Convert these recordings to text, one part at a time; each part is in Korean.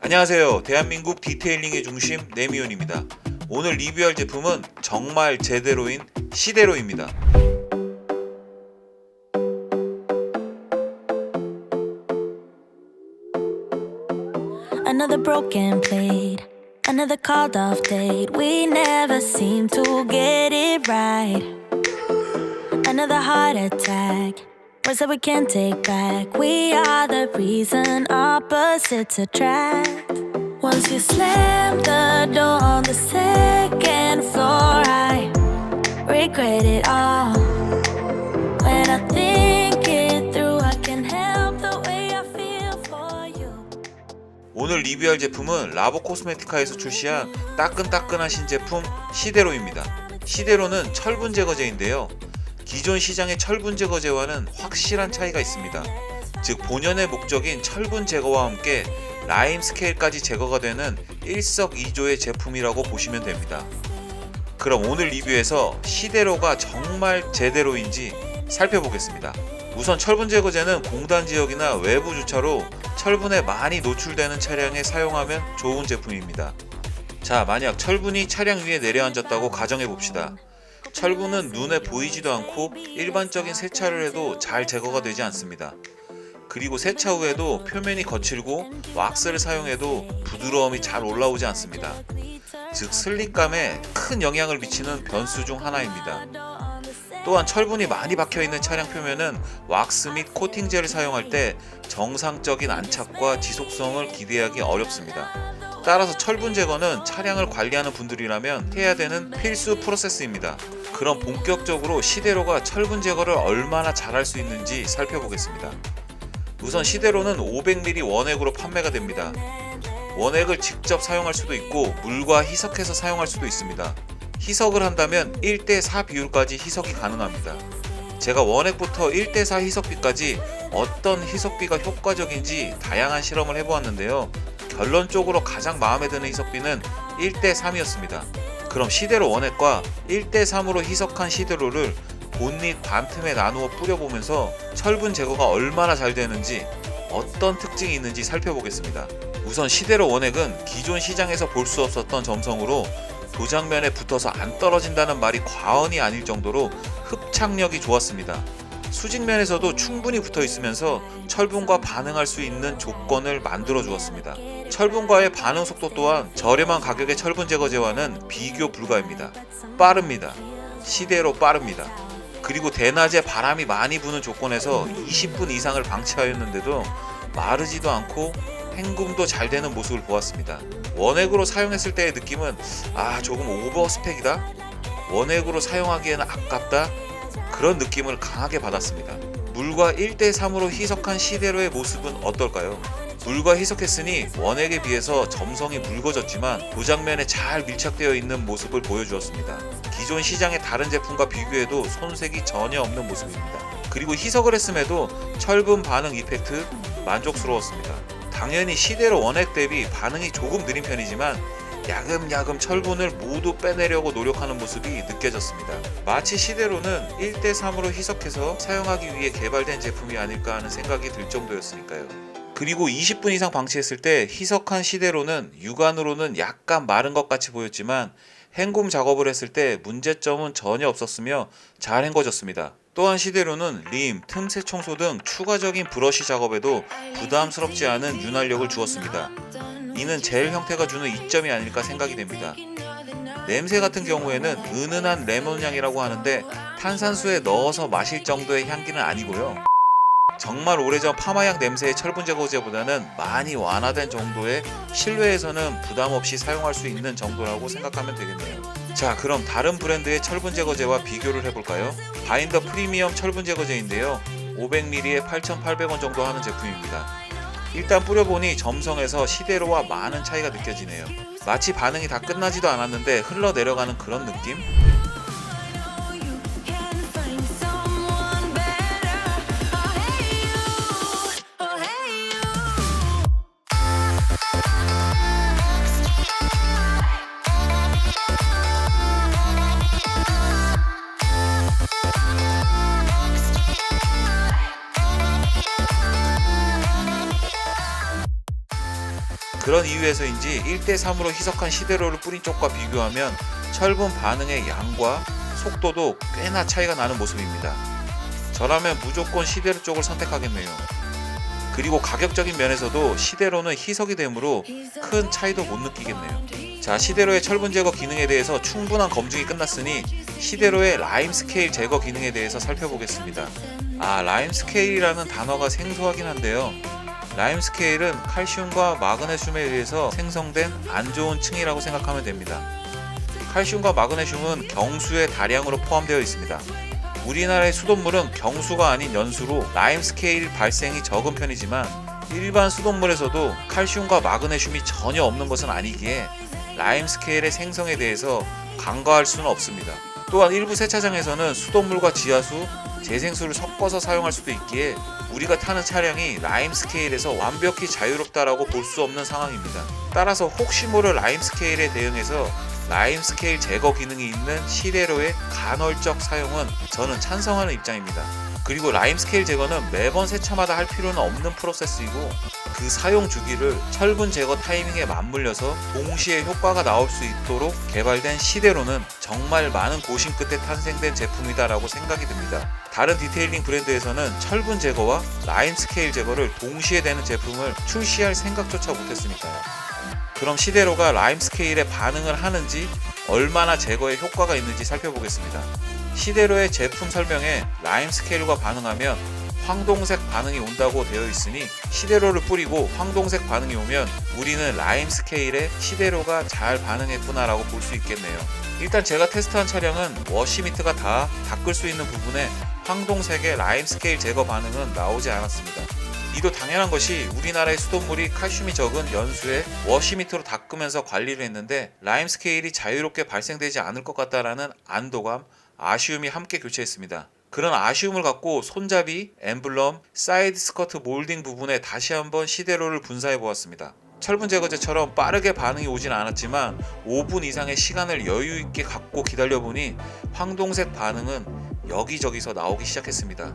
안녕하세요. 대한민국 디테일링의 중심 네미온입니다. 오늘 리뷰할 제품은 정말 제대로인 시데로입니다. Another broken plate, another called off date. We never seem to get it right. Another heart attack, words that we can't take back. We are the reason opposites attract. Once you slam the door on the second floor, I regret it all. When I think it through, I can help the way I feel for you. 오늘 리뷰할 제품은 라보 코스메티카에서 출시한 따끈따끈한 신제품 시데로입니다. 시데로는 철분 제거제인데요. 기존 시장의 철분 제거제와는 확실한 차이가 있습니다. 즉 본연의 목적인 철분 제거와 함께 라임 스케일까지 제거가 되는 일석이조의 제품이라고 보시면 됩니다. 그럼 오늘 리뷰에서 시데로가 정말 제대로인지 살펴보겠습니다. 우선 철분 제거제는 공단 지역이나 외부 주차로 철분에 많이 노출되는 차량에 사용하면 좋은 제품입니다. 자, 만약 철분이 차량 위에 내려앉았다고 가정해 봅시다. 철분은 눈에 보이지도 않고 일반적인 세차를 해도 잘 제거가 되지 않습니다. 그리고 세차 후에도 표면이 거칠고 왁스를 사용해도 부드러움이 잘 올라오지 않습니다. 즉 슬립감에 큰 영향을 미치는 변수 중 하나입니다. 또한 철분이 많이 박혀있는 차량 표면은 왁스 및 코팅제를 사용할 때 정상적인 안착과 지속성을 기대하기 어렵습니다. 따라서 철분 제거는 차량을 관리하는 분들이라면 해야 되는 필수 프로세스입니다. 그럼 본격적으로 시데로가 철분 제거를 얼마나 잘할 수 있는지 살펴보겠습니다. 우선 시데로는 500ml 원액으로 판매가 됩니다. 원액을 직접 사용할 수도 있고 물과 희석해서 사용할 수도 있습니다. 희석을 한다면 1대4 비율까지 희석이 가능합니다. 제가 원액부터 1대4 희석비까지 어떤 희석비가 효과적인지 다양한 실험을 해보았는데요. 결론적으로 가장 마음에 드는 희석비는 1대3이었습니다. 그럼 시데로 원액과 1대3으로 희석한 시데로를 본닛 반틈에 나누어 뿌려보면서 철분 제거가 얼마나 잘 되는지 어떤 특징이 있는지 살펴보겠습니다. 우선 시데로 원액은 기존 시장에서 볼 수 없었던 점성으로 도장면에 붙어서 안 떨어진다는 말이 과언이 아닐 정도로 흡착력이 좋았습니다. 수직면에서도 충분히 붙어 있으면서 철분과 반응할 수 있는 조건을 만들어 주었습니다. 철분과의 반응 속도 또한 저렴한 가격의 철분 제거제와는 비교 불가입니다. 빠릅니다. 시데로 빠릅니다. 그리고 대낮에 바람이 많이 부는 조건에서 20분 이상을 방치하였는데도 마르지도 않고 헹굼도 잘 되는 모습을 보았습니다. 원액으로 사용했을 때의 느낌은 조금 오버 스펙이다? 원액으로 사용하기에는 아깝다? 그런 느낌을 강하게 받았습니다. 물과 1대3으로 희석한 시데로의 모습은 어떨까요? 물과 희석했으니 원액에 비해서 점성이 묽어졌지만 도장면에 잘 밀착되어 있는 모습을 보여주었습니다. 기존 시장의 다른 제품과 비교해도 손색이 전혀 없는 모습입니다. 그리고 희석을 했음에도 철분 반응 이펙트 만족스러웠습니다. 당연히 시데로 원액 대비 반응이 조금 느린 편이지만 야금야금 철분을 모두 빼내려고 노력하는 모습이 느껴졌습니다. 마치 시데로는 1대3으로 희석해서 사용하기 위해 개발된 제품이 아닐까 하는 생각이 들 정도였으니까요. 그리고 20분 이상 방치했을 때 희석한 시데로는 육안으로는 약간 마른 것 같이 보였지만 헹굼 작업을 했을 때 문제점은 전혀 없었으며 잘 헹궈졌습니다. 또한 시데로는 림, 틈새 청소 등 추가적인 브러쉬 작업에도 부담스럽지 않은 윤활력을 주었습니다. 이는 젤 형태가 주는 이점이 아닐까 생각이 됩니다. 냄새 같은 경우에는 은은한 레몬 향이라고 하는데 탄산수에 넣어서 마실 정도의 향기는 아니고요. 정말 오래전 파마향 냄새의 철분 제거제보다는 많이 완화된 정도의 실외에서는 부담 없이 사용할 수 있는 정도라고 생각하면 되겠네요. 자, 그럼 다른 브랜드의 철분 제거제와 비교를 해볼까요? 바인더 프리미엄 철분 제거제인데요. 500ml에 8,800원 정도 하는 제품입니다. 일단 뿌려보니 점성에서 시데로와 많은 차이가 느껴지네요. 마치 반응이 다 끝나지도 않았는데 흘러내려가는 그런 느낌? 그런 이유에서인지 1대3으로 희석한 시데로를 뿌린 쪽과 비교하면 철분 반응의 양과 속도도 꽤나 차이가 나는 모습입니다. 저라면 무조건 시데로 쪽을 선택하겠네요. 그리고 가격적인 면에서도 시데로는 희석이 되므로 큰 차이도 못 느끼겠네요. 자, 시데로의 철분 제거 기능에 대해서 충분한 검증이 끝났으니 시데로의 라임 스케일 제거 기능에 대해서 살펴보겠습니다. 라임 스케일이라는 단어가 생소하긴 한데요. 라임 스케일은 칼슘과 마그네슘에 의해서 생성된 안 좋은 층이라고 생각하면 됩니다. 칼슘과 마그네슘은 경수의 다량으로 포함되어 있습니다. 우리나라의 수돗물은 경수가 아닌 연수로 라임 스케일 발생이 적은 편이지만 일반 수돗물에서도 칼슘과 마그네슘이 전혀 없는 것은 아니기에 라임 스케일의 생성에 대해서 간과할 수는 없습니다. 또한 일부 세차장에서는 수돗물과 지하수, 재생수를 섞어서 사용할 수도 있기에 우리가 타는 차량이 라임 스케일에서 완벽히 자유롭다라고 볼 수 없는 상황입니다. 따라서 혹시 모를 라임 스케일에 대응해서 라임 스케일 제거 기능이 있는 시데로의 간헐적 사용은 저는 찬성하는 입장입니다. 그리고 라임 스케일 제거는 매번 세차마다 할 필요는 없는 프로세스이고 그 사용 주기를 철분 제거 타이밍에 맞물려서 동시에 효과가 나올 수 있도록 개발된 시데로는 정말 많은 고심 끝에 탄생된 제품이다라고 생각이 듭니다. 다른 디테일링 브랜드에서는 철분 제거와 라임 스케일 제거를 동시에 되는 제품을 출시할 생각조차 못했으니까요. 그럼 시데로가 라임 스케일에 반응을 하는지 얼마나 제거에 효과가 있는지 살펴보겠습니다. 시데로의 제품 설명에 라임 스케일과 반응하면 황동색 반응이 온다고 되어 있으니 시데로를 뿌리고 황동색 반응이 오면 우리는 라임 스케일에 시데로가 잘 반응했구나 라고 볼 수 있겠네요. 일단 제가 테스트한 차량은 워시미트가 다 닦을 수 있는 부분에 황동색의 라임 스케일 제거 반응은 나오지 않았습니다. 이도 당연한 것이 우리나라의 수돗물이 칼슘이 적은 연수에 워시미트로 닦으면서 관리를 했는데 라임 스케일이 자유롭게 발생되지 않을 것 같다라는 안도감, 아쉬움이 함께 교체했습니다. 그런 아쉬움을 갖고 손잡이, 엠블럼, 사이드 스커트 몰딩 부분에 다시 한번 시데로를 분사해 보았습니다. 철분 제거제처럼 빠르게 반응이 오진 않았지만 5분 이상의 시간을 여유 있게 갖고 기다려보니 황동색 반응은 여기저기서 나오기 시작했습니다.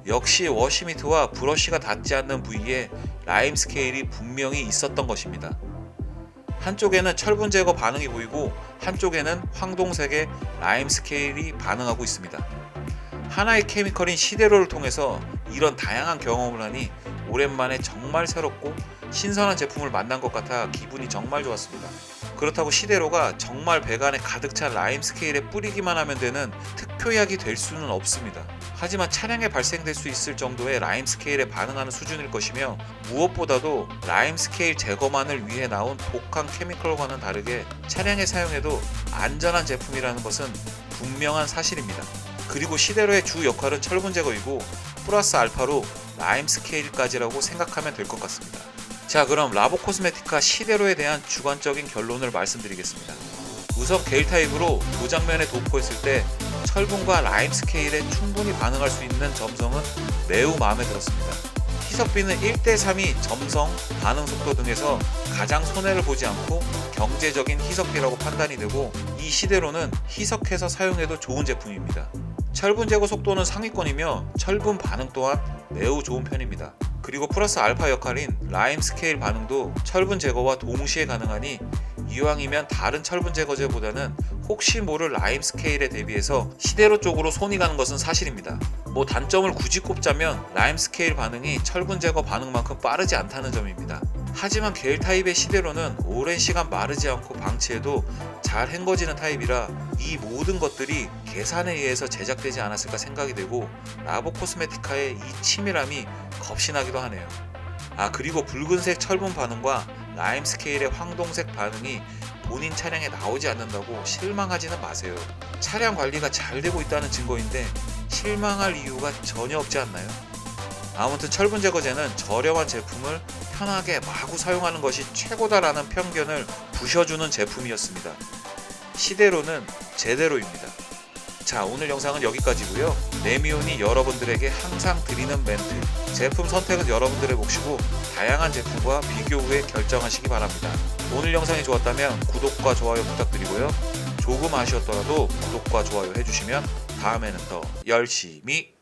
역시 워시미트와 브러쉬가 닿지 않는 부위에 라임 스케일이 분명히 있었던 것입니다. 한쪽에는 철분 제거 반응이 보이고 한쪽에는 황동색의 라임 스케일이 반응하고 있습니다. 하나의 케미컬인 시데로를 통해서 이런 다양한 경험을 하니 오랜만에 정말 새롭고 신선한 제품을 만난 것 같아 기분이 정말 좋았습니다. 그렇다고 시데로가 정말 배관에 가득 찬 라임 스케일에 뿌리기만 하면 되는 특효약이 될 수는 없습니다. 하지만 차량에 발생될 수 있을 정도의 라임 스케일에 반응하는 수준일 것이며 무엇보다도 라임 스케일 제거만을 위해 나온 독한 케미컬과는 다르게 차량에 사용해도 안전한 제품이라는 것은 분명한 사실입니다. 그리고 시데로의 주 역할은 철분 제거이고 플러스 알파로 라임 스케일까지라고 생각하면 될 것 같습니다. 자, 그럼 라보 코스메티카 시데로에 대한 주관적인 결론을 말씀드리겠습니다. 우선 게일 타입으로 도장면에 도포했을 때 철분과 라임 스케일에 충분히 반응할 수 있는 점성은 매우 마음에 들었습니다. 희석비는 1대3이 점성, 반응 속도 등에서 가장 손해를 보지 않고 경제적인 희석비라고 판단이 되고 이 시데로는 희석해서 사용해도 좋은 제품입니다. 철분 제거 속도는 상위권이며 철분 반응 또한 매우 좋은 편입니다. 그리고 플러스 알파 역할인 라임 스케일 반응도 철분 제거와 동시에 가능하니 이왕이면 다른 철분 제거제보다는 혹시 모를 라임 스케일에 대비해서 시데로 쪽으로 손이 가는 것은 사실입니다. 단점을 굳이 꼽자면 라임 스케일 반응이 철분 제거 반응만큼 빠르지 않다는 점입니다. 하지만 게일 타입의 시데로는 오랜 시간 마르지 않고 방치해도 잘 헹궈지는 타입이라 이 모든 것들이 계산에 의해서 제작되지 않았을까 생각이 되고 라보 코스메티카의 이 치밀함이 겁이 나기도 하네요. 그리고 붉은색 철분 반응과 라임 스케일의 황동색 반응이 본인 차량에 나오지 않는다고 실망하지는 마세요. 차량 관리가 잘 되고 있다는 증거인데 실망할 이유가 전혀 없지 않나요? 아무튼 철분 제거제는 저렴한 제품을 편하게 마구 사용하는 것이 최고다라는 편견을 부셔주는 제품이었습니다. 시데로는 제대로입니다. 자, 오늘 영상은 여기까지고요. 레미온이 여러분들에게 항상 드리는 멘트, 제품 선택은 여러분들의 몫이고 다양한 제품과 비교 후에 결정하시기 바랍니다. 오늘 영상이 좋았다면 구독과 좋아요 부탁드리고요. 조금 아쉬웠더라도 구독과 좋아요 해주시면 다음에는 더 열심히